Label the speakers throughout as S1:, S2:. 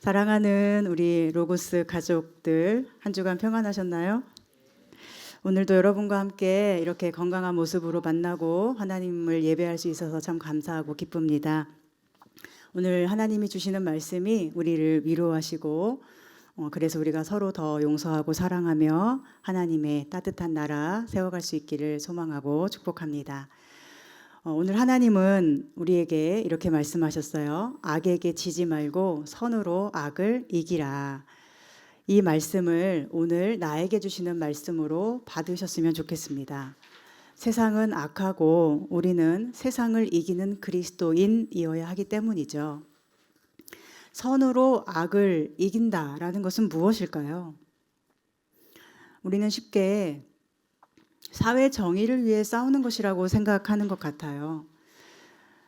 S1: 사랑하는 우리 로고스 가족들, 한 주간 평안하셨나요? 오늘도 여러분과 함께 이렇게 건강한 모습으로 만나고 하나님을 예배할 수 있어서 참 감사하고 기쁩니다. 오늘 하나님이 주시는 말씀이 우리를 위로하시고 그래서 우리가 서로 더 용서하고 사랑하며 하나님의 따뜻한 나라 세워갈 수 있기를 소망하고 축복합니다. 오늘 하나님은 우리에게 이렇게 말씀하셨어요. 악에게 지지 말고 선으로 악을 이기라. 이 말씀을 오늘 나에게 주시는 말씀으로 받으셨으면 좋겠습니다. 세상은 악하고 우리는 세상을 이기는 그리스도인이어야 하기 때문이죠. 선으로 악을 이긴다라는 것은 무엇일까요? 우리는 쉽게 사회 정의를 위해 싸우는 것이라고 생각하는 것 같아요.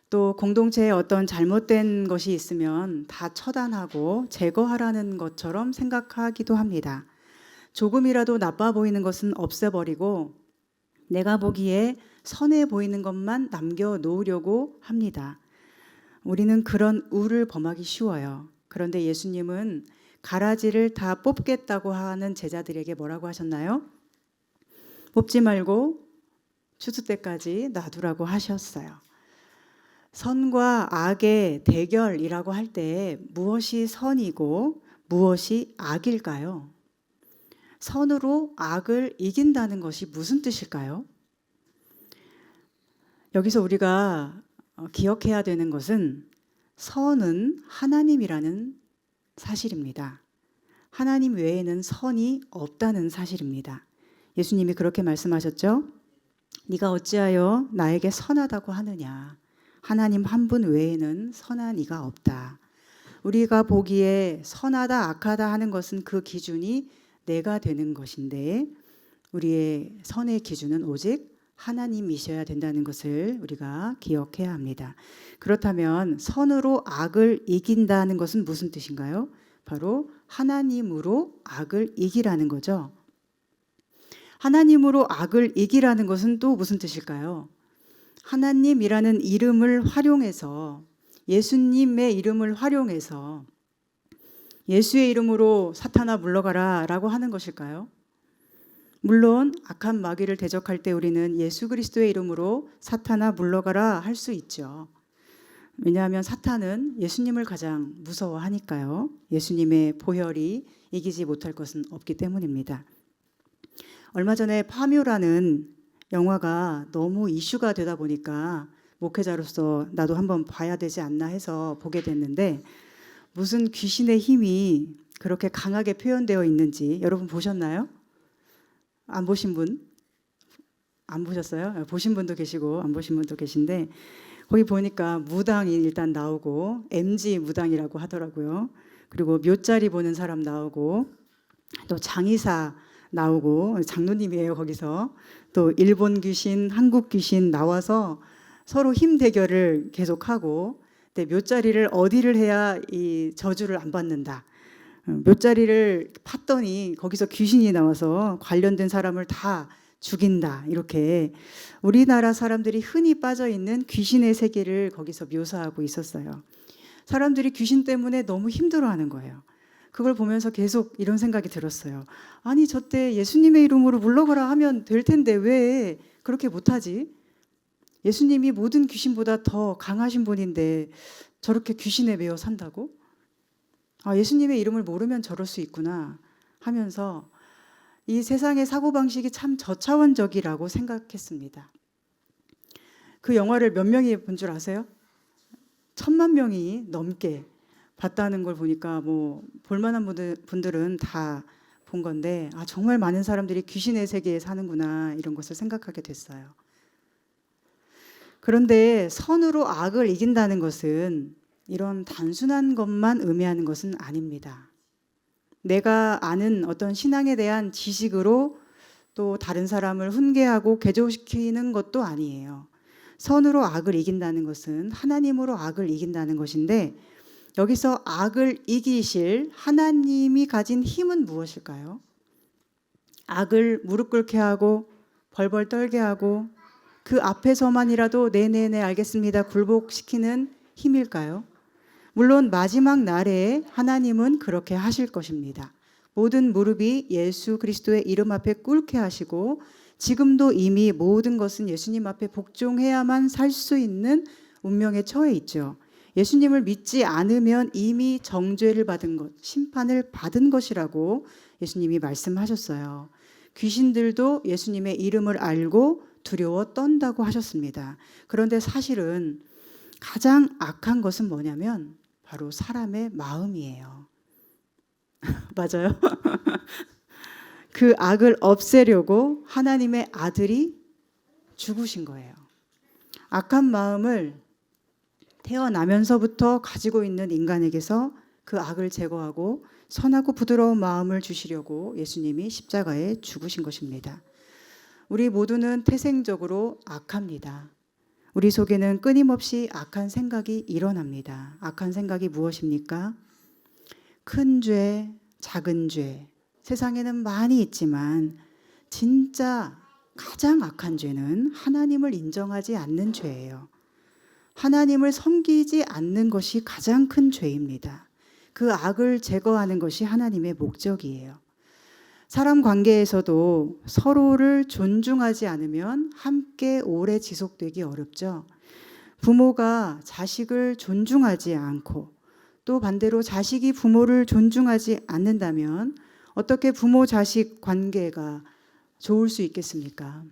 S1: 또 공동체에 어떤 잘못된 것이 있으면 다 처단하고 제거하라는 것처럼 생각하기도 합니다. 조금이라도 나빠 보이는 것은 없애버리고 내가 보기에 선해 보이는 것만 남겨놓으려고 합니다. 우리는 그런 우를 범하기 쉬워요. 그런데 예수님은 가라지를 다 뽑겠다고 하는 제자들에게 뭐라고 하셨나요? 뽑지 말고 추수 때까지 놔두라고 하셨어요. 선과 악의 대결이라고 할 때 무엇이 선이고 무엇이 악일까요? 선으로 악을 이긴다는 것이 무슨 뜻일까요? 여기서 우리가 기억해야 되는 것은 선은 하나님이라는 사실입니다. 하나님 외에는 선이 없다는 사실입니다. 예수님이 그렇게 말씀하셨죠. 네가 어찌하여 나에게 선하다고 하느냐. 하나님 한 분 외에는 선한 이가 없다. 우리가 보기에 선하다 악하다 하는 것은 그 기준이 내가 되는 것인데 우리의 선의 기준은 오직 하나님이셔야 된다는 것을 우리가 기억해야 합니다. 그렇다면 선으로 악을 이긴다는 것은 무슨 뜻인가요? 바로 하나님으로 악을 이기라는 거죠. 하나님으로 악을 이기라는 것은 또 무슨 뜻일까요? 하나님이라는 이름을 활용해서 예수님의 이름을 활용해서 예수의 이름으로 사탄아 물러가라 라고 하는 것일까요? 물론 악한 마귀를 대적할 때 우리는 예수 그리스도의 이름으로 사탄아 물러가라 할 수 있죠. 왜냐하면 사탄은 예수님을 가장 무서워하니까요. 예수님의 보혈이 이기지 못할 것은 없기 때문입니다. 얼마 전에 파묘라는 영화가 너무 이슈가 되다 보니까 목회자로서 나도 한번 봐야 되지 않나 해서 보게 됐는데 무슨 귀신의 힘이 그렇게 강하게 표현되어 있는지 여러분 보셨나요? 안 보신 분? 안 보셨어요? 보신 분도 계시고 안 보신 분도 계신데 거기 보니까 무당이 일단 나오고 MG 무당이라고 하더라고요. 그리고 묘자리 보는 사람 나오고 또 장의사 나오고 장로님이에요. 거기서 또 일본 귀신, 한국 귀신 나와서 서로 힘 대결을 계속하고 묘자리를 어디를 해야 이 저주를 안 받는다. 묘자리를 팠더니 거기서 귀신이 나와서 관련된 사람을 다 죽인다. 이렇게 우리나라 사람들이 흔히 빠져 있는 귀신의 세계를 거기서 묘사하고 있었어요. 사람들이 귀신 때문에 너무 힘들어하는 거예요. 그걸 보면서 계속 이런 생각이 들었어요. 아니 저때 예수님의 이름으로 물러가라 하면 될 텐데 왜 그렇게 못하지? 예수님이 모든 귀신보다 더 강하신 분인데 저렇게 귀신에 매여 산다고? 아, 예수님의 이름을 모르면 저럴 수 있구나 하면서 이 세상의 사고방식이 참 저차원적이라고 생각했습니다. 그 영화를 몇 명이 본 줄 아세요? 1,000만 명이 넘게 봤다는 걸 보니까 뭐 볼만한 분들은 다 본 건데 아, 정말 많은 사람들이 귀신의 세계에 사는구나 이런 것을 생각하게 됐어요. 그런데 선으로 악을 이긴다는 것은 이런 단순한 것만 의미하는 것은 아닙니다. 내가 아는 어떤 신앙에 대한 지식으로 또 다른 사람을 훈계하고 개조시키는 것도 아니에요. 선으로 악을 이긴다는 것은 하나님으로 악을 이긴다는 것인데 여기서 악을 이기실 하나님이 가진 힘은 무엇일까요? 악을 무릎 꿇게 하고 벌벌 떨게 하고 그 앞에서만이라도 네네네 알겠습니다 굴복시키는 힘일까요? 물론 마지막 날에 하나님은 그렇게 하실 것입니다. 모든 무릎이 예수 그리스도의 이름 앞에 꿇게 하시고 지금도 이미 모든 것은 예수님 앞에 복종해야만 살 수 있는 운명에 처해 있죠. 예수님을 믿지 않으면 이미 정죄를 받은 것, 심판을 받은 것이라고 예수님이 말씀하셨어요. 귀신들도 예수님의 이름을 알고 두려워 떤다고 하셨습니다. 그런데 사실은 가장 악한 것은 뭐냐면 바로 사람의 마음이에요. 맞아요. 그 악을 없애려고 하나님의 아들이 죽으신 거예요. 악한 마음을 태어나면서부터 가지고 있는 인간에게서 그 악을 제거하고 선하고 부드러운 마음을 주시려고 예수님이 십자가에 죽으신 것입니다. 우리 모두는 태생적으로 악합니다. 우리 속에는 끊임없이 악한 생각이 일어납니다. 악한 생각이 무엇입니까? 큰 죄, 작은 죄. 세상에는 많이 있지만 진짜 가장 악한 죄는 하나님을 인정하지 않는 죄예요. 하나님을 섬기지 않는 것이 가장 큰 죄입니다. 그 악을 제거하는 것이 하나님의 목적이에요. 사람 관계에서도 서로를 존중하지 않으면 함께 오래 지속되기 어렵죠. 부모가 자식을 존중하지 않고 또 반대로 자식이 부모를 존중하지 않는다면 어떻게 부모 자식 관계가 좋을 수 있겠습니까?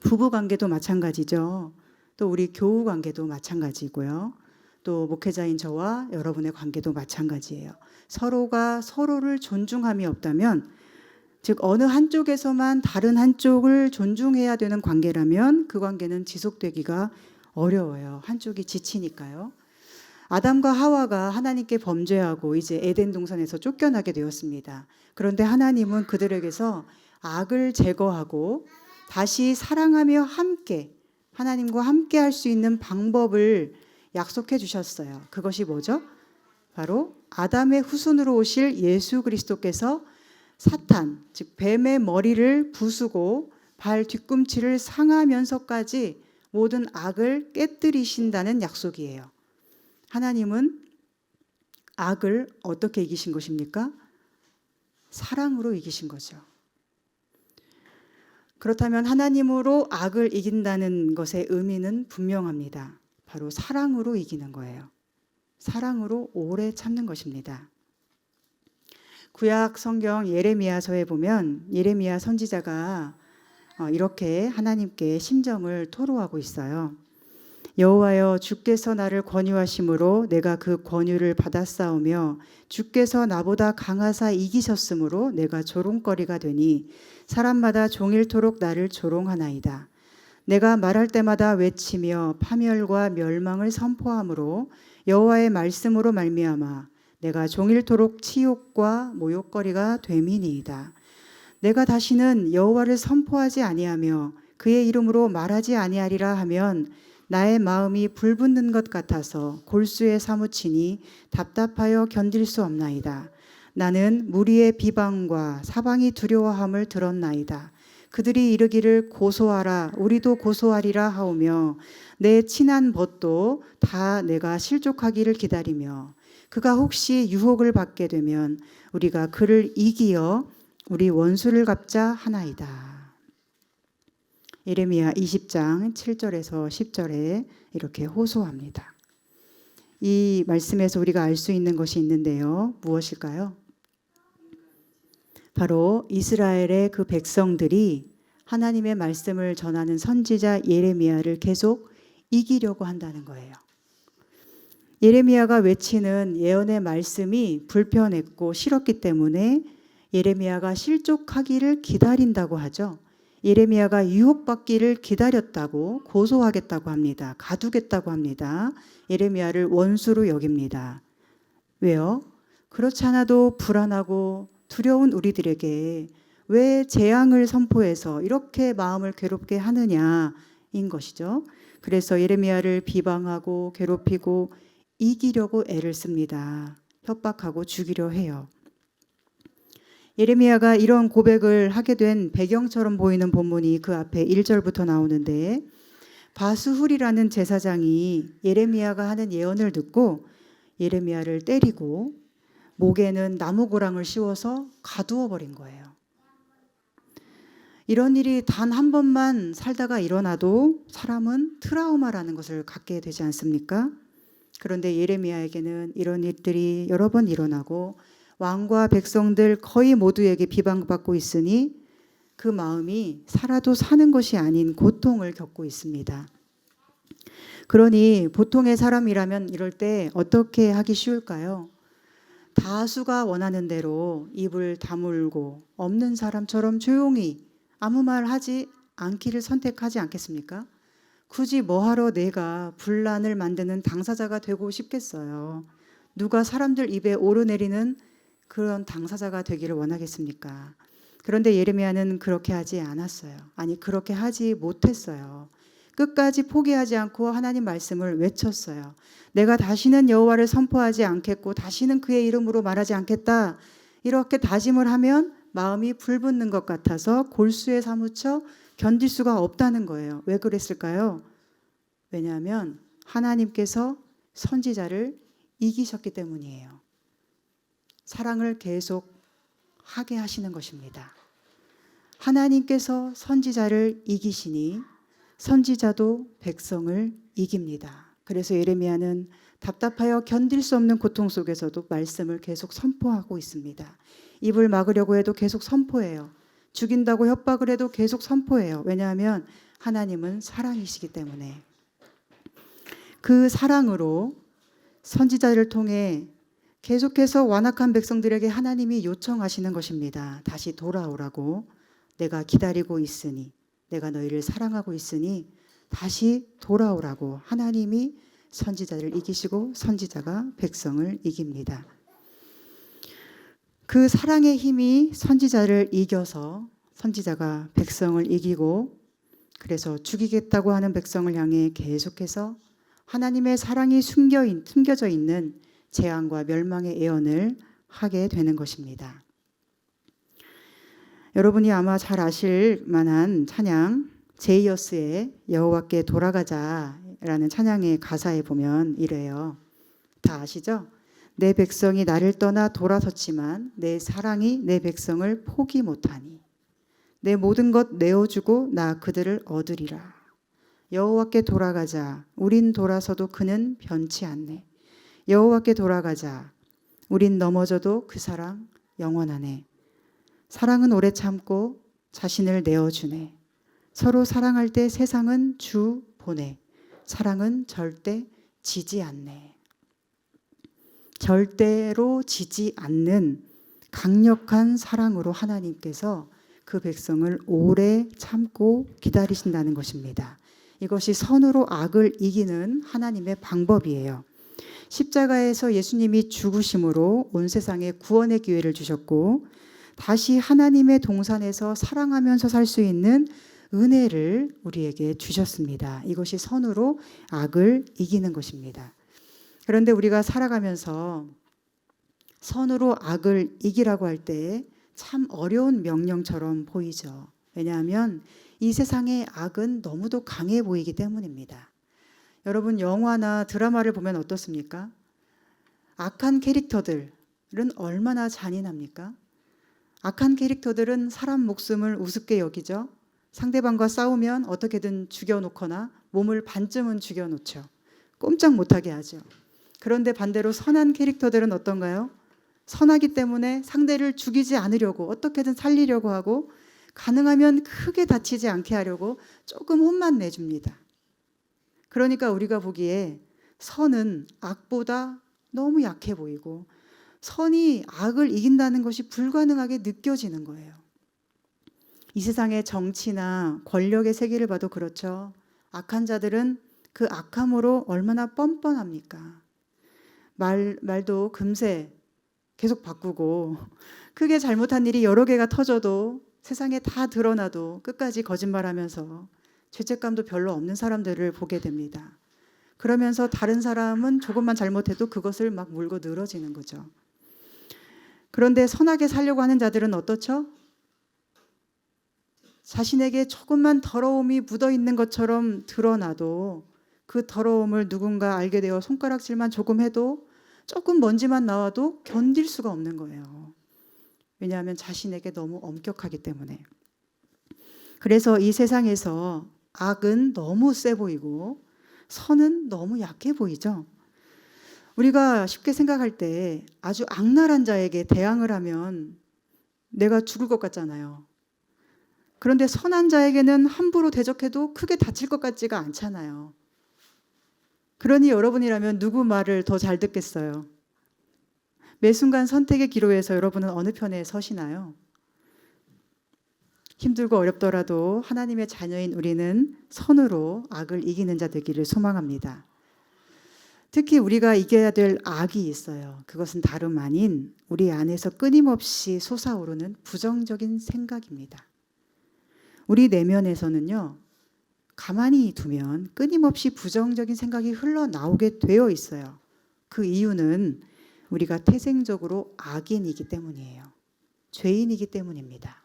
S1: 부부 관계도 마찬가지죠. 또 우리 교우 관계도 마찬가지고요. 또 목회자인 저와 여러분의 관계도 마찬가지예요. 서로가 서로를 존중함이 없다면, 즉 어느 한쪽에서만 다른 한쪽을 존중해야 되는 관계라면 그 관계는 지속되기가 어려워요. 한쪽이 지치니까요. 아담과 하와가 하나님께 범죄하고 이제 에덴 동산에서 쫓겨나게 되었습니다. 그런데 하나님은 그들에게서 악을 제거하고 다시 사랑하며 함께 하나님과 함께 할 수 있는 방법을 약속해 주셨어요. 그것이 뭐죠? 바로 아담의 후손으로 오실 예수 그리스도께서 사탄, 즉 뱀의 머리를 부수고 발 뒤꿈치를 상하면서까지 모든 악을 깨뜨리신다는 약속이에요. 하나님은 악을 어떻게 이기신 것입니까? 사랑으로 이기신 거죠. 그렇다면 하나님으로 악을 이긴다는 것의 의미는 분명합니다. 바로 사랑으로 이기는 거예요. 사랑으로 오래 참는 것입니다. 구약 성경 예레미야서에 보면 예레미야 선지자가 이렇게 하나님께 심정을 토로하고 있어요. 여호와여, 주께서 나를 권유하심으로 내가 그 권유를 받았사오며 주께서 나보다 강하사 이기셨으므로 내가 조롱거리가 되니 사람마다 종일토록 나를 조롱하나이다. 내가 말할 때마다 외치며 파멸과 멸망을 선포함으로 여호와의 말씀으로 말미암아 내가 종일토록 치욕과 모욕거리가 됨이니이다. 내가 다시는 여호와를 선포하지 아니하며 그의 이름으로 말하지 아니하리라 하면 나의 마음이 불붙는 것 같아서 골수에 사무치니 답답하여 견딜 수 없나이다. 나는 무리의 비방과 사방이 두려워함을 들었나이다. 그들이 이르기를 고소하라, 우리도 고소하리라 하오며 내 친한 벗도 다 내가 실족하기를 기다리며 그가 혹시 유혹을 받게 되면 우리가 그를 이기어 우리 원수를 갚자 하나이다. 예레미야 20장 7절에서 10절에 이렇게 호소합니다. 이 말씀에서 우리가 알 수 있는 것이 있는데요. 무엇일까요? 바로 이스라엘의 그 백성들이 하나님의 말씀을 전하는 선지자 예레미야를 계속 이기려고 한다는 거예요. 예레미야가 외치는 예언의 말씀이 불편했고 싫었기 때문에 예레미야가 실족하기를 기다린다고 하죠. 예레미야가 유혹받기를 기다렸다고 고소하겠다고 합니다. 가두겠다고 합니다. 예레미야를 원수로 여깁니다. 왜요? 그렇지 않아도 불안하고 두려운 우리들에게 왜 재앙을 선포해서 이렇게 마음을 괴롭게 하느냐인 것이죠. 그래서 예레미야를 비방하고 괴롭히고 이기려고 애를 씁니다. 협박하고 죽이려 해요. 예레미야가 이런 고백을 하게 된 배경처럼 보이는 본문이 그 앞에 1절부터 나오는데 바스훌이라는 제사장이 예레미야가 하는 예언을 듣고 예레미야를 때리고 목에는 나무고랑을 씌워서 가두어 버린 거예요. 이런 일이 단 한 번만 살다가 일어나도 사람은 트라우마라는 것을 갖게 되지 않습니까? 그런데 예레미야에게는 이런 일들이 여러 번 일어나고 왕과 백성들 거의 모두에게 비방받고 있으니 그 마음이 살아도 사는 것이 아닌 고통을 겪고 있습니다. 그러니 보통의 사람이라면 이럴 때 어떻게 하기 쉬울까요? 다수가 원하는 대로 입을 다물고 없는 사람처럼 조용히 아무 말 하지 않기를 선택하지 않겠습니까? 굳이 뭐하러 내가 분란을 만드는 당사자가 되고 싶겠어요. 누가 사람들 입에 오르내리는 그런 당사자가 되기를 원하겠습니까? 그런데 예레미야는 그렇게 하지 않았어요. 아니, 그렇게 하지 못했어요. 끝까지 포기하지 않고 하나님 말씀을 외쳤어요. 내가 다시는 여호와를 선포하지 않겠고 다시는 그의 이름으로 말하지 않겠다. 이렇게 다짐을 하면 마음이 불붙는 것 같아서 골수에 사무쳐 견딜 수가 없다는 거예요. 왜 그랬을까요? 왜냐하면 하나님께서 선지자를 이기셨기 때문이에요. 사랑을 계속 하게 하시는 것입니다. 하나님께서 선지자를 이기시니 선지자도 백성을 이깁니다. 그래서 예레미야는 답답하여 견딜 수 없는 고통 속에서도 말씀을 계속 선포하고 있습니다. 입을 막으려고 해도 계속 선포해요. 죽인다고 협박을 해도 계속 선포해요. 왜냐하면 하나님은 사랑이시기 때문에. 그 사랑으로 선지자를 통해 계속해서 완악한 백성들에게 하나님이 요청하시는 것입니다. 다시 돌아오라고. 내가 기다리고 있으니, 내가 너희를 사랑하고 있으니 다시 돌아오라고 하나님이 선지자를 이기시고 선지자가 백성을 이깁니다. 그 사랑의 힘이 선지자를 이겨서 선지자가 백성을 이기고 그래서 죽이겠다고 하는 백성을 향해 계속해서 하나님의 사랑이 숨겨져 있는 재앙과 멸망의 예언을 하게 되는 것입니다. 여러분이 아마 잘 아실 만한 찬양 제이어스의 여호와께 돌아가자라는 찬양의 가사에 보면 이래요. 다 아시죠? 내 백성이 나를 떠나 돌아섰지만 내 사랑이 내 백성을 포기 못하니 내 모든 것 내어주고 나 그들을 얻으리라. 여호와께 돌아가자. 우린 돌아서도 그는 변치 않네. 여호와께 돌아가자. 우린 넘어져도 그 사랑 영원하네. 사랑은 오래 참고 자신을 내어주네. 서로 사랑할 때 세상은 주 보내. 사랑은 절대 지지 않네. 절대로 지지 않는 강력한 사랑으로 하나님께서 그 백성을 오래 참고 기다리신다는 것입니다. 이것이 선으로 악을 이기는 하나님의 방법이에요. 십자가에서 예수님이 죽으심으로 온 세상에 구원의 기회를 주셨고 다시 하나님의 동산에서 사랑하면서 살 수 있는 은혜를 우리에게 주셨습니다. 이것이 선으로 악을 이기는 것입니다. 그런데 우리가 살아가면서 선으로 악을 이기라고 할 때 참 어려운 명령처럼 보이죠. 왜냐하면 이 세상의 악은 너무도 강해 보이기 때문입니다. 여러분 영화나 드라마를 보면 어떻습니까? 악한 캐릭터들은 얼마나 잔인합니까? 악한 캐릭터들은 사람 목숨을 우습게 여기죠. 상대방과 싸우면 어떻게든 죽여놓거나 몸을 반쯤은 죽여놓죠. 꼼짝 못하게 하죠. 그런데 반대로 선한 캐릭터들은 어떤가요? 선하기 때문에 상대를 죽이지 않으려고 어떻게든 살리려고 하고 가능하면 크게 다치지 않게 하려고 조금 혼만 내줍니다. 그러니까 우리가 보기에 선은 악보다 너무 약해 보이고 선이 악을 이긴다는 것이 불가능하게 느껴지는 거예요. 이 세상의 정치나 권력의 세계를 봐도 그렇죠. 악한 자들은 그 악함으로 얼마나 뻔뻔합니까? 말도 금세 계속 바꾸고 크게 잘못한 일이 여러 개가 터져도 세상에 다 드러나도 끝까지 거짓말하면서 죄책감도 별로 없는 사람들을 보게 됩니다. 그러면서 다른 사람은 조금만 잘못해도 그것을 막 물고 늘어지는 거죠. 그런데 선하게 살려고 하는 자들은 어떻죠? 자신에게 조금만 더러움이 묻어 있는 것처럼 드러나도 그 더러움을 누군가 알게 되어 손가락질만 조금 해도 조금 먼지만 나와도 견딜 수가 없는 거예요. 왜냐하면 자신에게 너무 엄격하기 때문에. 그래서 이 세상에서 악은 너무 세 보이고 선은 너무 약해 보이죠. 우리가 쉽게 생각할 때 아주 악랄한 자에게 대항을 하면 내가 죽을 것 같잖아요. 그런데 선한 자에게는 함부로 대적해도 크게 다칠 것 같지가 않잖아요. 그러니 여러분이라면 누구 말을 더 잘 듣겠어요? 매 순간 선택의 기로에서 여러분은 어느 편에 서시나요? 힘들고 어렵더라도 하나님의 자녀인 우리는 선으로 악을 이기는 자 되기를 소망합니다. 특히 우리가 이겨야 될 악이 있어요. 그것은 다름 아닌 우리 안에서 끊임없이 솟아오르는 부정적인 생각입니다. 우리 내면에서는요, 가만히 두면 끊임없이 부정적인 생각이 흘러나오게 되어 있어요. 그 이유는 우리가 태생적으로 악인이기 때문이에요. 죄인이기 때문입니다.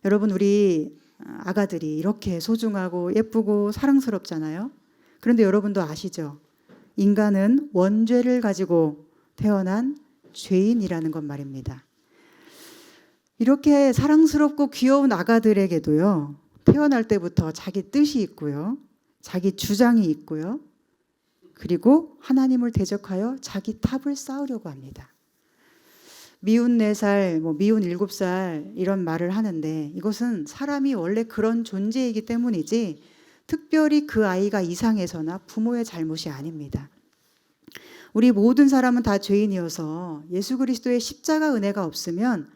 S1: 여러분, 우리 아가들이 이렇게 소중하고 예쁘고 사랑스럽잖아요. 그런데 여러분도 아시죠? 인간은 원죄를 가지고 태어난 죄인이라는 것 말입니다. 이렇게 사랑스럽고 귀여운 아가들에게도요, 태어날 때부터 자기 뜻이 있고요, 자기 주장이 있고요, 그리고 하나님을 대적하여 자기 탑을 쌓으려고 합니다. 미운 4살, 미운 7살 이런 말을 하는데 이것은 사람이 원래 그런 존재이기 때문이지 특별히 그 아이가 이상해서나 부모의 잘못이 아닙니다. 우리 모든 사람은 다 죄인이어서 예수 그리스도의 십자가 은혜가 없으면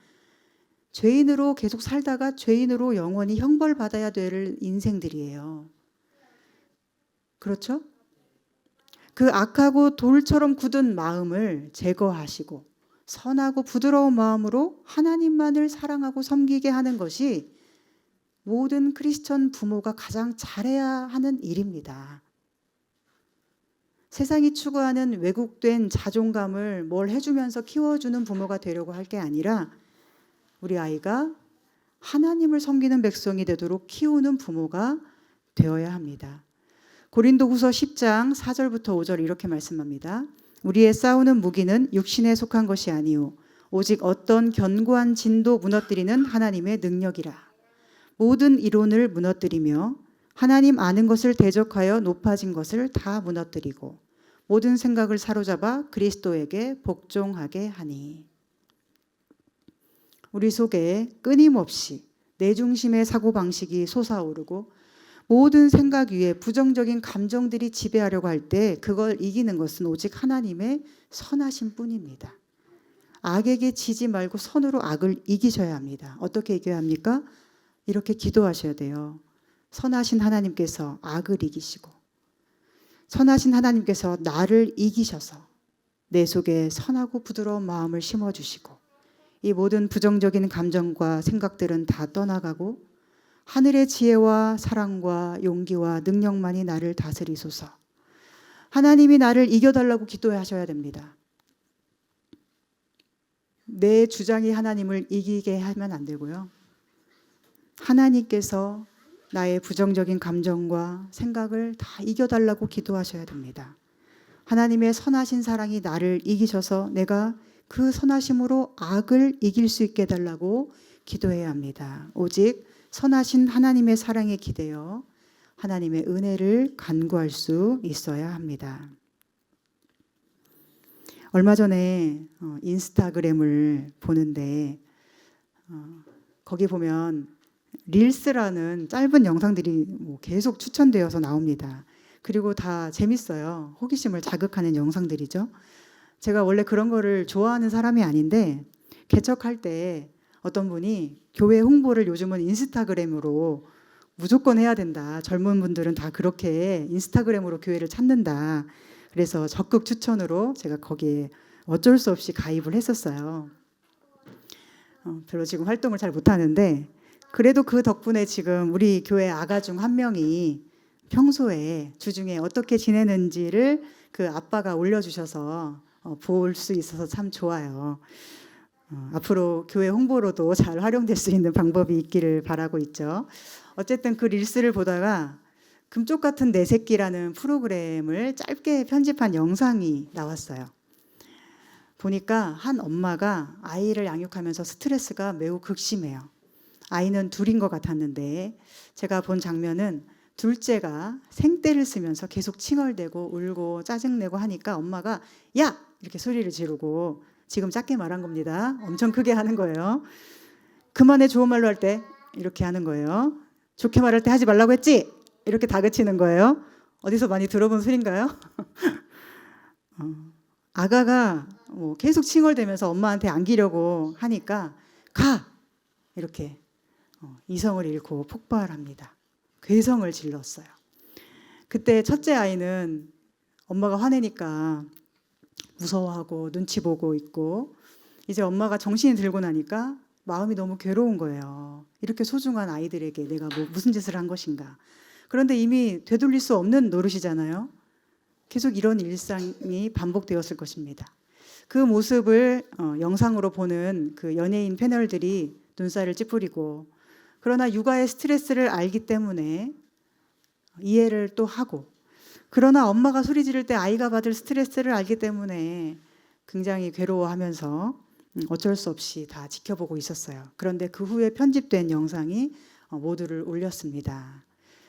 S1: 죄인으로 계속 살다가 죄인으로 영원히 형벌받아야 될 인생들이에요. 그렇죠? 그 악하고 돌처럼 굳은 마음을 제거하시고 선하고 부드러운 마음으로 하나님만을 사랑하고 섬기게 하는 것이 모든 크리스천 부모가 가장 잘해야 하는 일입니다. 세상이 추구하는 왜곡된 자존감을 뭘 해주면서 키워주는 부모가 되려고 할 게 아니라 우리 아이가 하나님을 섬기는 백성이 되도록 키우는 부모가 되어야 합니다. 고린도후서 10장 4절부터 5절 이렇게 말씀합니다. 우리의 싸우는 무기는 육신에 속한 것이 아니요 오직 어떤 견고한 진도 무너뜨리는 하나님의 능력이라. 모든 이론을 무너뜨리며 하나님 아는 것을 대적하여 높아진 것을 다 무너뜨리고 모든 생각을 사로잡아 그리스도에게 복종하게 하니. 우리 속에 끊임없이 내 중심의 사고방식이 솟아오르고 모든 생각 위에 부정적인 감정들이 지배하려고 할 때 그걸 이기는 것은 오직 하나님의 선하심 뿐입니다. 악에게 지지 말고 선으로 악을 이기셔야 합니다. 어떻게 이겨야 합니까? 이렇게 기도하셔야 돼요. 선하신 하나님께서 악을 이기시고 선하신 하나님께서 나를 이기셔서 내 속에 선하고 부드러운 마음을 심어주시고 이 모든 부정적인 감정과 생각들은 다 떠나가고 하늘의 지혜와 사랑과 용기와 능력만이 나를 다스리소서. 하나님이 나를 이겨달라고 기도하셔야 됩니다. 내 주장이 하나님을 이기게 하면 안 되고요. 하나님께서 나의 부정적인 감정과 생각을 다 이겨달라고 기도하셔야 됩니다. 하나님의 선하신 사랑이 나를 이기셔서 내가 그 선하심으로 악을 이길 수 있게 해달라고 기도해야 합니다. 오직 선하신 하나님의 사랑에 기대어 하나님의 은혜를 간구할 수 있어야 합니다. 얼마 전에 인스타그램을 보는데 거기 보면 릴스라는 짧은 영상들이 계속 추천되어서 나옵니다. 그리고 다 재밌어요. 호기심을 자극하는 영상들이죠. 제가 원래 그런 거를 좋아하는 사람이 아닌데 개척할 때 어떤 분이 교회 홍보를 요즘은 인스타그램으로 무조건 해야 된다. 젊은 분들은 다 그렇게 인스타그램으로 교회를 찾는다. 그래서 적극 추천으로 제가 거기에 어쩔 수 없이 가입을 했었어요. 별로 지금 활동을 잘 못하는데 그래도 그 덕분에 지금 우리 교회 아가 중 한 명이 평소에 주중에 어떻게 지내는지를 그 아빠가 올려주셔서 볼 수 있어서 참 좋아요. 앞으로 교회 홍보로도 잘 활용될 수 있는 방법이 있기를 바라고 있죠. 어쨌든 그 릴스를 보다가 금쪽 같은 내 새끼라는 프로그램을 짧게 편집한 영상이 나왔어요. 보니까 한 엄마가 아이를 양육하면서 스트레스가 매우 극심해요. 아이는 둘인 것 같았는데 제가 본 장면은 둘째가 생떼를 쓰면서 계속 칭얼대고 울고 짜증내고 하니까 엄마가 야! 이렇게 소리를 지르고, 지금 작게 말한 겁니다. 엄청 크게 하는 거예요. 그만해, 좋은 말로 할 때 이렇게 하는 거예요. 좋게 말할 때 하지 말라고 했지? 이렇게 다그치는 거예요. 어디서 많이 들어본 소리인가요? 아가가 계속 칭얼대면서 엄마한테 안기려고 하니까 가! 이렇게 이성을 잃고 폭발합니다. 괴성을 질렀어요. 그때 첫째 아이는 엄마가 화내니까 무서워하고 눈치 보고 있고, 이제 엄마가 정신이 들고 나니까 마음이 너무 괴로운 거예요. 이렇게 소중한 아이들에게 내가 무슨 짓을 한 것인가. 그런데 이미 되돌릴 수 없는 노릇이잖아요. 계속 이런 일상이 반복되었을 것입니다. 그 모습을 영상으로 보는 그 연예인 패널들이 눈살을 찌푸리고, 그러나 육아의 스트레스를 알기 때문에 이해를 또 하고, 그러나 엄마가 소리 지를 때 아이가 받을 스트레스를 알기 때문에 굉장히 괴로워하면서 어쩔 수 없이 다 지켜보고 있었어요. 그런데 그 후에 편집된 영상이 모두를 울렸습니다.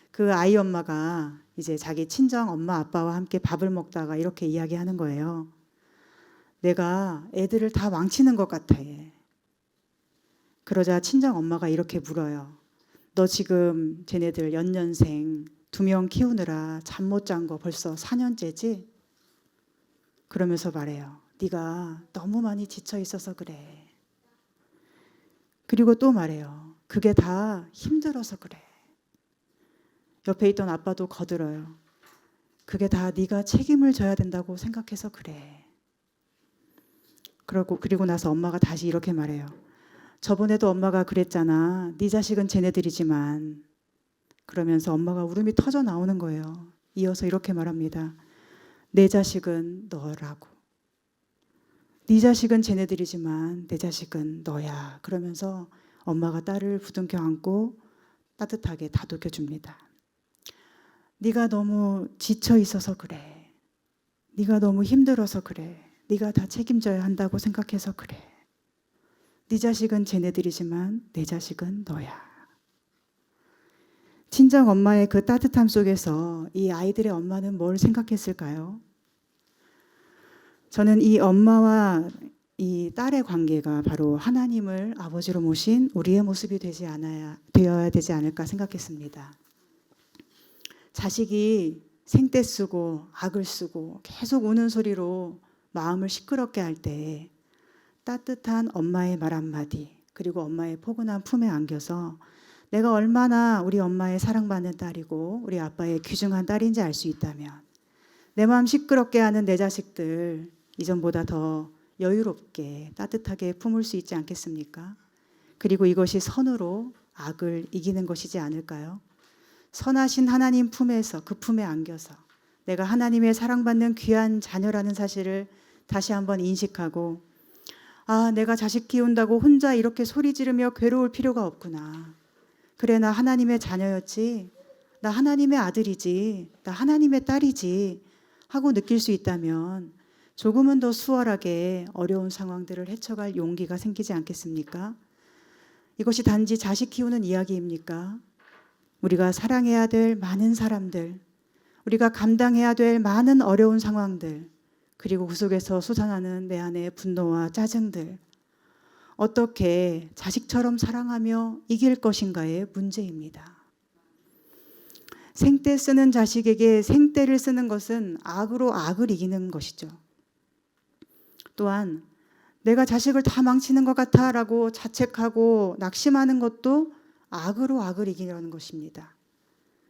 S1: 그 아이 엄마가 이제 자기 친정 엄마 아빠와 함께 밥을 먹다가 이렇게 이야기하는 거예요. 내가 애들을 다 망치는 것 같아. 그러자 친정 엄마가 이렇게 물어요. 너 지금 쟤네들 연년생 2명 키우느라 잠 못 잔 거 벌써 4년째지? 그러면서 말해요. 네가 너무 많이 지쳐 있어서 그래. 그리고 또 말해요. 그게 다 힘들어서 그래. 옆에 있던 아빠도 거들어요. 그게 다 네가 책임을 져야 된다고 생각해서 그래. 그리고 나서 엄마가 다시 이렇게 말해요. 저번에도 엄마가 그랬잖아. 네 자식은 쟤네들이지만. 그러면서 엄마가 울음이 터져 나오는 거예요. 이어서 이렇게 말합니다. 내 자식은 너라고. 네 자식은 쟤네들이지만 내 자식은 너야. 그러면서 엄마가 딸을 부둥켜 안고 따뜻하게 다독여 줍니다. 네가 너무 지쳐 있어서 그래. 네가 너무 힘들어서 그래. 네가 다 책임져야 한다고 생각해서 그래. 네 자식은 쟤네들이지만 내 자식은 너야. 친정 엄마의 그 따뜻함 속에서 이 아이들의 엄마는 뭘 생각했을까요? 저는 이 엄마와 이 딸의 관계가 바로 하나님을 아버지로 모신 우리의 모습이 되어야 되지 않을까 생각했습니다. 자식이 생떼 쓰고 악을 쓰고 계속 우는 소리로 마음을 시끄럽게 할 때 따뜻한 엄마의 말 한마디, 그리고 엄마의 포근한 품에 안겨서 내가 얼마나 우리 엄마의 사랑받는 딸이고 우리 아빠의 귀중한 딸인지 알 수 있다면 내 마음 시끄럽게 하는 내 자식들 이전보다 더 여유롭게 따뜻하게 품을 수 있지 않겠습니까? 그리고 이것이 선으로 악을 이기는 것이지 않을까요? 선하신 하나님 품에서, 그 품에 안겨서 내가 하나님의 사랑받는 귀한 자녀라는 사실을 다시 한번 인식하고, 아, 내가 자식 키운다고 혼자 이렇게 소리 지르며 괴로울 필요가 없구나. 그래, 나 하나님의 자녀였지. 나 하나님의 아들이지. 나 하나님의 딸이지. 하고 느낄 수 있다면 조금은 더 수월하게 어려운 상황들을 헤쳐갈 용기가 생기지 않겠습니까? 이것이 단지 자식 키우는 이야기입니까? 우리가 사랑해야 될 많은 사람들, 우리가 감당해야 될 많은 어려운 상황들, 그리고 그 속에서 솟아나는 내 안의 분노와 짜증들, 어떻게 자식처럼 사랑하며 이길 것인가의 문제입니다. 생떼 쓰는 자식에게 생떼를 쓰는 것은 악으로 악을 이기는 것이죠. 또한 내가 자식을 다 망치는 것 같아 라고 자책하고 낙심하는 것도 악으로 악을 이기려는 것입니다.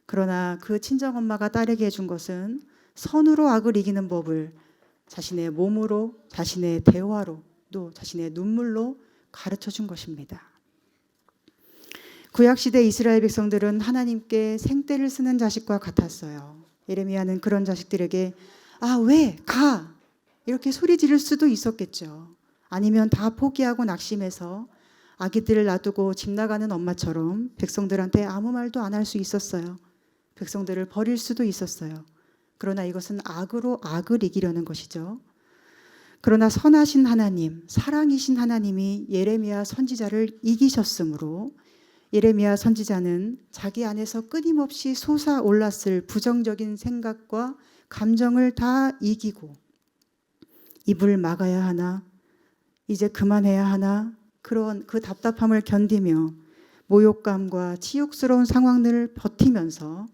S1: 그러나 그 친정엄마가 딸에게 해준 것은 선으로 악을 이기는 법을 자신의 몸으로, 자신의 대화로, 또 자신의 눈물로 가르쳐 준 것입니다. 구약시대 이스라엘 백성들은 하나님께 생떼를 쓰는 자식과 같았어요. 예레미야는 그런 자식들에게 아, 왜? 가! 이렇게 소리 지를 수도 있었겠죠. 아니면 다 포기하고 낙심해서 아기들을 놔두고 집 나가는 엄마처럼 백성들한테 아무 말도 안 할 수 있었어요. 백성들을 버릴 수도 있었어요. 그러나 이것은 악으로 악을 이기려는 것이죠. 그러나 선하신 하나님, 사랑이신 하나님이 예레미야 선지자를 이기셨으므로 예레미야 선지자는 자기 안에서 끊임없이 솟아올랐을 부정적인 생각과 감정을 다 이기고 입을 막아야 하나, 이제 그만해야 하나, 그런 그 답답함을 견디며 모욕감과 치욕스러운 상황들을 버티면서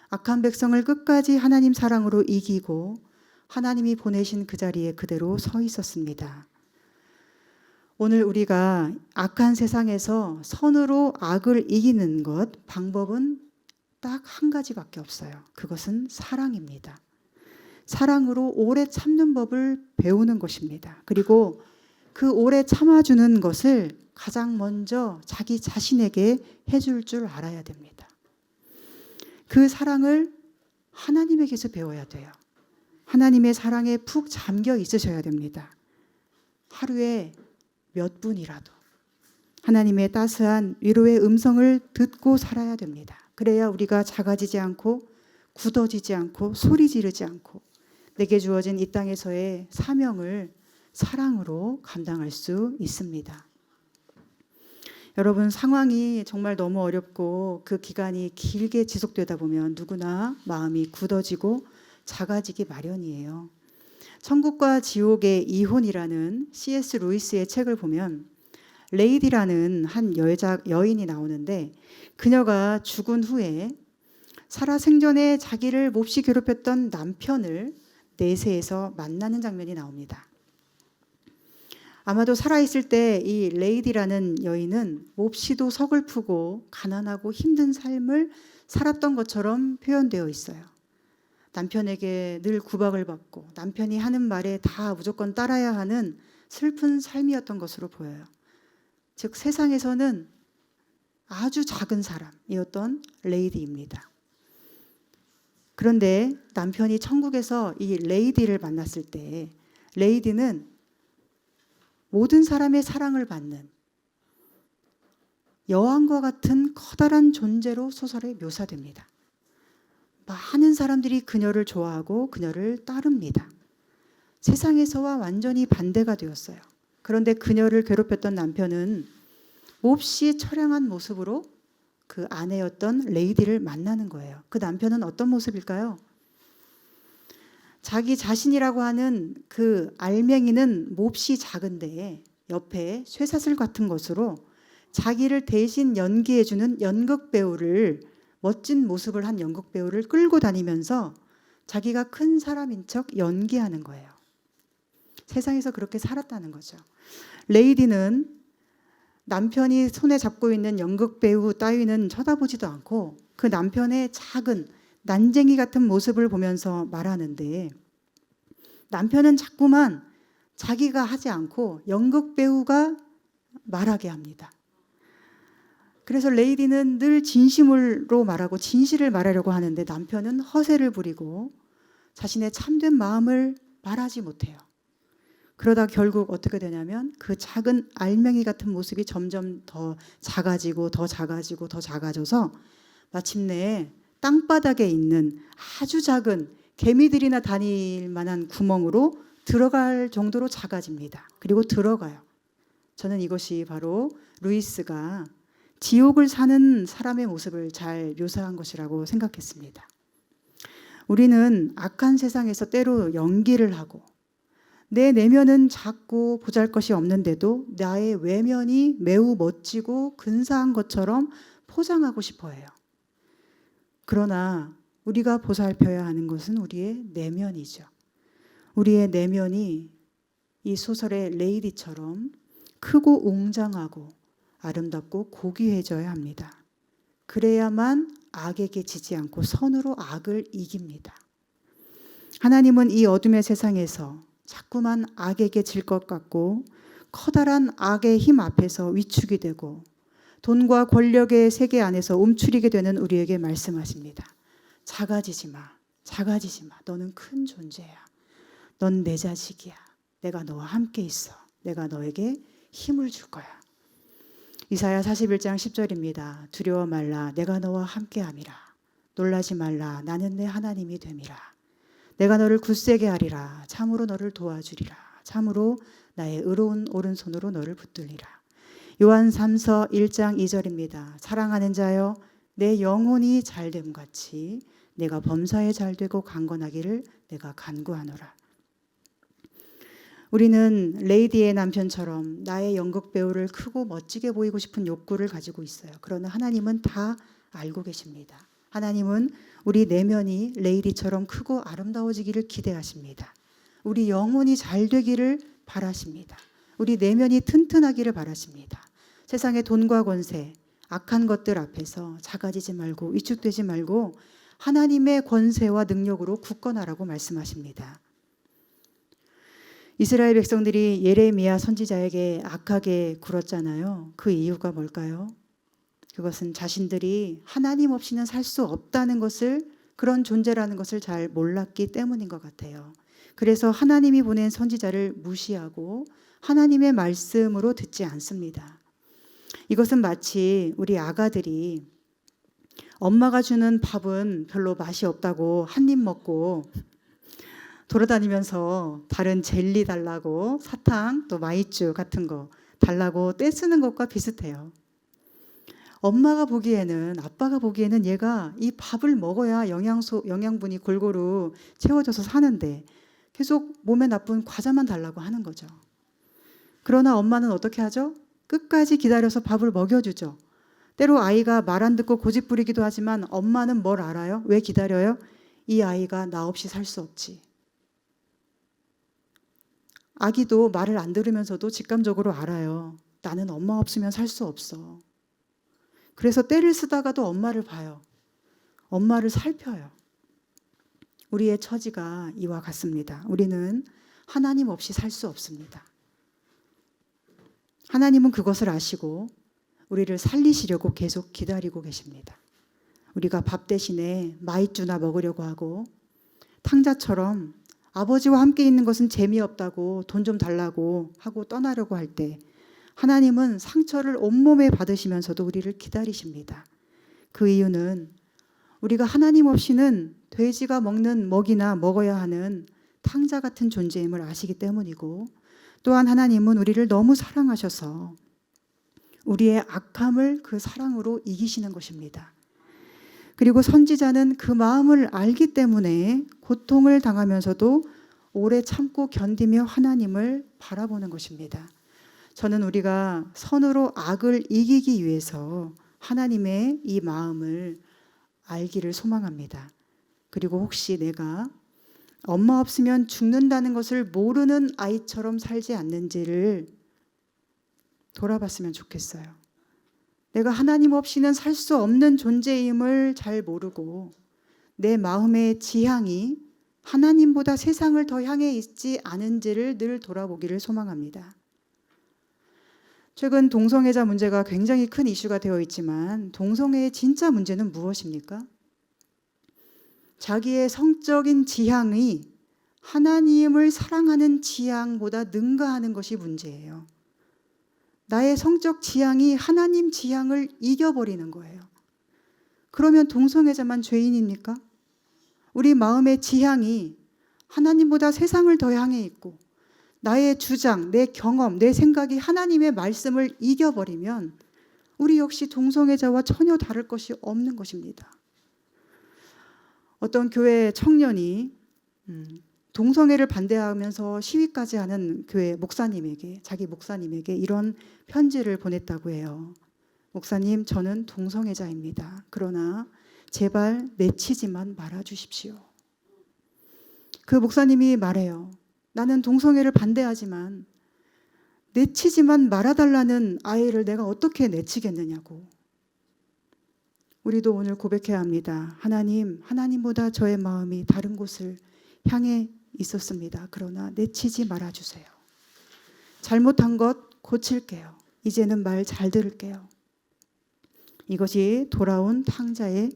S1: 악한 백성을 끝까지 하나님 사랑으로 이기고 하나님이 보내신 그 자리에 그대로 서 있었습니다. 오늘 우리가 악한 세상에서 선으로 악을 이기는 것, 방법은 딱 한 가지밖에 없어요. 그것은 사랑입니다. 사랑으로 오래 참는 법을 배우는 것입니다. 그리고 그 오래 참아주는 것을 가장 먼저 자기 자신에게 해줄 줄 알아야 됩니다. 그 사랑을 하나님에게서 배워야 돼요. 하나님의 사랑에 푹 잠겨 있으셔야 됩니다. 하루에 몇 분이라도 하나님의 따스한 위로의 음성을 듣고 살아야 됩니다. 그래야 우리가 작아지지 않고 굳어지지 않고 소리 지르지 않고 내게 주어진 이 땅에서의 사명을 사랑으로 감당할 수 있습니다. 여러분, 상황이 정말 너무 어렵고 그 기간이 길게 지속되다 보면 누구나 마음이 굳어지고 작아지기 마련이에요. 천국과 지옥의 이혼이라는 C.S. 루이스의 책을 보면 레이디라는 한 여인이 나오는데 그녀가 죽은 후에 살아 생전에 자기를 몹시 괴롭혔던 남편을 내세에서 만나는 장면이 나옵니다. 아마도 살아있을 때 이 레이디라는 여인은 몹시도 서글프고 가난하고 힘든 삶을 살았던 것처럼 표현되어 있어요. 남편에게 늘 구박을 받고 남편이 하는 말에 다 무조건 따라야 하는 슬픈 삶이었던 것으로 보여요. 즉 세상에서는 아주 작은 사람이었던 레이디입니다. 그런데 남편이 천국에서 이 레이디를 만났을 때 레이디는 모든 사람의 사랑을 받는 여왕과 같은 커다란 존재로 소설에 묘사됩니다. 많은 사람들이 그녀를 좋아하고 그녀를 따릅니다. 세상에서와 완전히 반대가 되었어요. 그런데 그녀를 괴롭혔던 남편은 몹시 처량한 모습으로 그 아내였던 레이디를 만나는 거예요. 그 남편은 어떤 모습일까요? 자기 자신이라고 하는 그 알맹이는 몹시 작은데 옆에 쇠사슬 같은 것으로 자기를 대신 연기해주는 연극배우를, 멋진 모습을 한 연극배우를 끌고 다니면서 자기가 큰 사람인 척 연기하는 거예요. 세상에서 그렇게 살았다는 거죠. 레이디는 남편이 손에 잡고 있는 연극배우 따위는 쳐다보지도 않고 그 남편의 작은 난쟁이 같은 모습을 보면서 말하는데 남편은 자꾸만 자기가 하지 않고 연극배우가 말하게 합니다. 그래서 레이디는 늘 진심으로 말하고 진실을 말하려고 하는데 남편은 허세를 부리고 자신의 참된 마음을 말하지 못해요. 그러다 결국 어떻게 되냐면 그 작은 알맹이 같은 모습이 점점 더 작아지고 더 작아지고 더 작아져서 마침내 땅바닥에 있는 아주 작은 개미들이나 다닐 만한 구멍으로 들어갈 정도로 작아집니다. 그리고 들어가요. 저는 이것이 바로 루이스가 지옥을 사는 사람의 모습을 잘 묘사한 것이라고 생각했습니다. 우리는 악한 세상에서 때로 연기를 하고 내 내면은 작고 보잘것이 없는데도 나의 외면이 매우 멋지고 근사한 것처럼 포장하고 싶어 해요. 그러나 우리가 보살펴야 하는 것은 우리의 내면이죠. 우리의 내면이 이 소설의 레이디처럼 크고 웅장하고 아름답고 고귀해져야 합니다. 그래야만 악에게 지지 않고 선으로 악을 이깁니다. 하나님은 이 어둠의 세상에서 자꾸만 악에게 질 것 같고 커다란 악의 힘 앞에서 위축이 되고 돈과 권력의 세계 안에서 움츠리게 되는 우리에게 말씀하십니다. 작아지지 마. 작아지지 마. 너는 큰 존재야. 넌 내 자식이야. 내가 너와 함께 있어. 내가 너에게 힘을 줄 거야. 이사야 41장 10절입니다. 두려워 말라. 내가 너와 함께 함이라. 놀라지 말라. 나는 내 하나님이 됨이라. 내가 너를 굳세게 하리라. 참으로 너를 도와주리라. 참으로 나의 의로운 오른손으로 너를 붙들리라. 요한 3서 1장 2절입니다. 사랑하는 자여, 내 영혼이 잘됨 같이 내가 범사에 잘되고 강건하기를 내가 간구하노라. 우리는 레이디의 남편처럼 나의 연극 배우를 크고 멋지게 보이고 싶은 욕구를 가지고 있어요. 그러나 하나님은 다 알고 계십니다. 하나님은 우리 내면이 레이디처럼 크고 아름다워지기를 기대하십니다. 우리 영혼이 잘 되기를 바라십니다. 우리 내면이 튼튼하기를 바라십니다. 세상의 돈과 권세, 악한 것들 앞에서 작아지지 말고 위축되지 말고 하나님의 권세와 능력으로 굳건하라고 말씀하십니다. 이스라엘 백성들이 예레미야 선지자에게 악하게 굴었잖아요. 그 이유가 뭘까요? 그것은 자신들이 하나님 없이는 살 수 없다는 것을, 그런 존재라는 것을 잘 몰랐기 때문인 것 같아요. 그래서 하나님이 보낸 선지자를 무시하고 하나님의 말씀으로 듣지 않습니다. 이것은 마치 우리 아가들이 엄마가 주는 밥은 별로 맛이 없다고 한 입 먹고 돌아다니면서 다른 젤리 달라고, 사탕 또 마이쮸 같은 거 달라고 떼쓰는 것과 비슷해요. 엄마가 보기에는, 아빠가 보기에는 얘가 이 밥을 먹어야 영양분이 골고루 채워져서 사는데 계속 몸에 나쁜 과자만 달라고 하는 거죠. 그러나 엄마는 어떻게 하죠? 끝까지 기다려서 밥을 먹여주죠. 때로 아이가 말 안 듣고 고집 부리기도 하지만 엄마는 뭘 알아요? 왜 기다려요? 이 아이가 나 없이 살 수 없지. 아기도 말을 안 들으면서도 직감적으로 알아요. 나는 엄마 없으면 살 수 없어. 그래서 때를 쓰다가도 엄마를 봐요. 엄마를 살펴요. 우리의 처지가 이와 같습니다. 우리는 하나님 없이 살 수 없습니다. 하나님은 그것을 아시고 우리를 살리시려고 계속 기다리고 계십니다. 우리가 밥 대신에 마이쮸나 먹으려고 하고 탕자처럼 아버지와 함께 있는 것은 재미없다고 돈 좀 달라고 하고 떠나려고 할 때 하나님은 상처를 온몸에 받으시면서도 우리를 기다리십니다. 그 이유는 우리가 하나님 없이는 돼지가 먹는 먹이나 먹어야 하는 탕자 같은 존재임을 아시기 때문이고, 또한 하나님은 우리를 너무 사랑하셔서 우리의 악함을 그 사랑으로 이기시는 것입니다. 그리고 선지자는 그 마음을 알기 때문에 고통을 당하면서도 오래 참고 견디며 하나님을 바라보는 것입니다. 저는 우리가 선으로 악을 이기기 위해서 하나님의 이 마음을 알기를 소망합니다. 그리고 혹시 내가 엄마 없으면 죽는다는 것을 모르는 아이처럼 살지 않는지를 돌아봤으면 좋겠어요. 내가 하나님 없이는 살 수 없는 존재임을 잘 모르고 내 마음의 지향이 하나님보다 세상을 더 향해 있지 않은지를 늘 돌아보기를 소망합니다. 최근 동성애자 문제가 굉장히 큰 이슈가 되어 있지만 동성애의 진짜 문제는 무엇입니까? 자기의 성적인 지향이 하나님을 사랑하는 지향보다 능가하는 것이 문제예요. 나의 성적 지향이 하나님 지향을 이겨버리는 거예요. 그러면 동성애자만 죄인입니까? 우리 마음의 지향이 하나님보다 세상을 더 향해 있고 나의 주장, 내 경험, 내 생각이 하나님의 말씀을 이겨버리면 우리 역시 동성애자와 전혀 다를 것이 없는 것입니다. 어떤 교회 청년이 동성애를 반대하면서 시위까지 하는 교회 목사님에게, 자기 목사님에게 이런 편지를 보냈다고 해요. 목사님, 저는 동성애자입니다. 그러나 제발 내치지만 말아주십시오. 그 목사님이 말해요. 나는 동성애를 반대하지만 내치지만 말아달라는 아이를 내가 어떻게 내치겠느냐고. 우리도 오늘 고백해야 합니다. 하나님, 하나님보다 저의 마음이 다른 곳을 향해 있었습니다. 그러나 내치지 말아주세요. 잘못한 것 고칠게요. 이제는 말 잘 들을게요. 이것이 돌아온 탕자의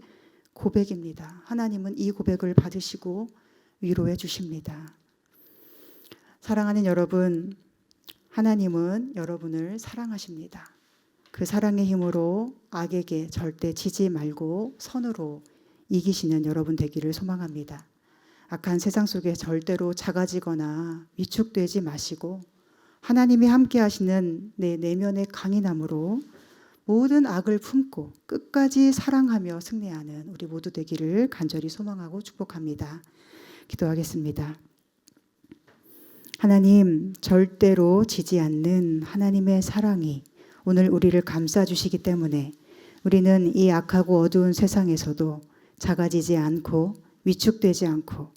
S1: 고백입니다. 하나님은 이 고백을 받으시고 위로해 주십니다. 사랑하는 여러분, 하나님은 여러분을 사랑하십니다. 그 사랑의 힘으로 악에게 절대 지지 말고 선으로 이기시는 여러분 되기를 소망합니다. 악한 세상 속에 절대로 작아지거나 위축되지 마시고 하나님이 함께 하시는 내 내면의 강인함으로 모든 악을 품고 끝까지 사랑하며 승리하는 우리 모두 되기를 간절히 소망하고 축복합니다. 기도하겠습니다. 하나님, 절대로 지지 않는 하나님의 사랑이 오늘 우리를 감싸주시기 때문에 우리는 이 악하고 어두운 세상에서도 작아지지 않고 위축되지 않고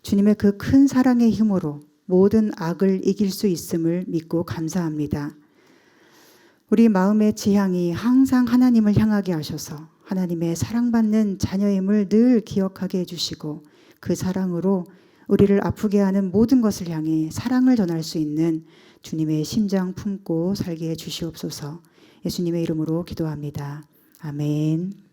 S1: 주님의 그 큰 사랑의 힘으로 모든 악을 이길 수 있음을 믿고 감사합니다. 우리 마음의 지향이 항상 하나님을 향하게 하셔서 하나님의 사랑받는 자녀임을 늘 기억하게 해주시고 그 사랑으로 우리를 아프게 하는 모든 것을 향해 사랑을 전할 수 있는 주님의 심장 품고 살게 해주시옵소서. 예수님의 이름으로 기도합니다. 아멘.